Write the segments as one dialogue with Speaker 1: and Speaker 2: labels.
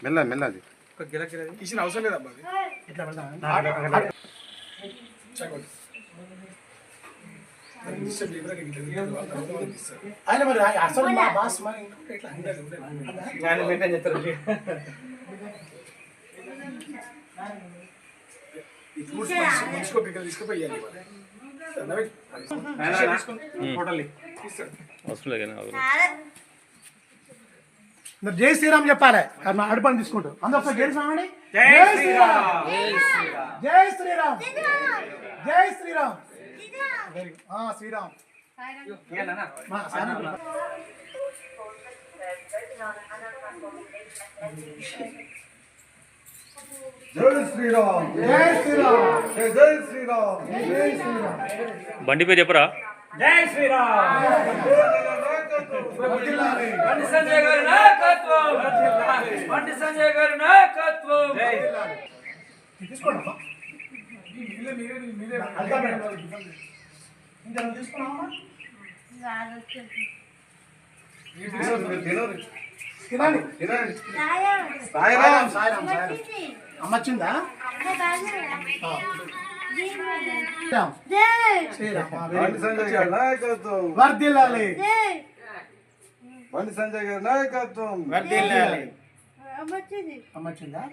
Speaker 1: మెల్ల మెల్లది
Speaker 2: కిషన్ అవసరం లేదు అబ్బా ఆయన మరి అసలు మా బాస్ మరి మెయింటైన్ చేస్తారు తీసుకుపోయాలి జై శ్రీరామ్ చెప్పాలి అడుపని తీసుకుంటూ అందరూ జై శ్రీరామ్ జై శ్రీరామ్ జై శ్రీరామ్ జై శ్రీరామ్ శ్రీరామ్ జై శ్రీరామ్ జై శ్రీరామ్ జై శ్రీరామ్ జై శ్రీరామ్
Speaker 3: బండి పేరు చెప్పరా?
Speaker 2: జై శ్రీరామ్
Speaker 4: బండి సంజయ్ గారి నాయకత్వం, బండి సంజయ్ గారి నాయకత్వం.
Speaker 2: తీసుకోండి అమ్మచ్చిందా వర్ధిల్లాలి
Speaker 1: బండి సంజయ్ గారి నాయకత్వం
Speaker 2: వర్ధిల్లాలి అమ్మచ్చిందా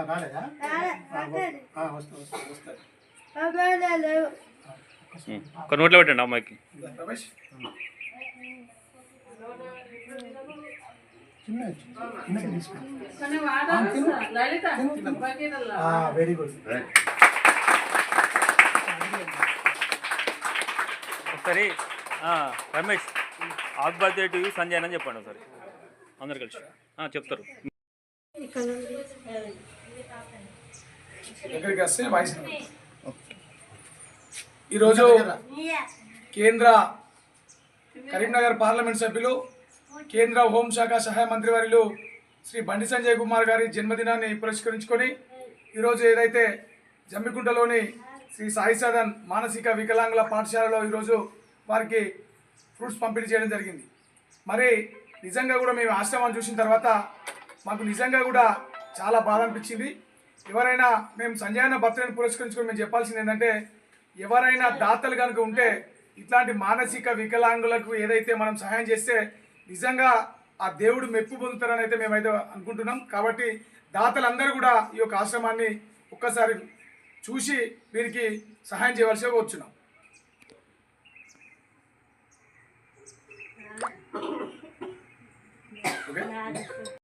Speaker 2: రాలేదా వస్తుంది
Speaker 3: ఒక నోట్లో పెట్టండి అమ్మాయికి.
Speaker 2: Very good.
Speaker 3: ఒకసారి రమేష్ ఆగ్ బర్త్డే టు యూ సంజయ్ అని చెప్పండి ఒకసారి అందరు కలిసి చెప్తారు.
Speaker 2: దగ్గరికి వస్తే వాయిస్ ఈరోజు కేంద్ర కరీంనగర్ పార్లమెంట్ సభ్యులు కేంద్ర హోంశాఖ సహాయ మంత్రివర్యులు శ్రీ బండి సంజయ్ కుమార్ గారి జన్మదినాన్ని పురస్కరించుకొని ఈరోజు ఏదైతే జమ్మికుంటలోని శ్రీ సాయి సదన్ మానసిక వికలాంగుల పాఠశాలలో ఈరోజు వారికి ఫ్రూట్స్ పంపిణీ చేయడం జరిగింది. మరి నిజంగా కూడా మేము ఆశ్రమాన్ని చూసిన తర్వాత మాకు నిజంగా కూడా చాలా బాధ అనిపించింది. ఎవరైనా మేము సంజయ్ అన్న బర్త్డేని పురస్కరించుకొని మేము చెప్పాల్సింది ఏంటంటే, ఎవరైనా దాతలు కనుక ఉంటే ఇట్లాంటి మానసిక వికలాంగులకు ఏదైతే మనం సహాయం చేస్తే నిజంగా ఆ దేవుడు మెప్పు పొందుతారని అయితే మేమైతే అనుకుంటున్నాం. కాబట్టి దాతలందరూ కూడా ఈ యొక్క ఆశ్రమాన్ని ఒక్కసారి చూసి వీరికి సహాయం చేయవలసిగా వచ్చున్నాం. ఓకే.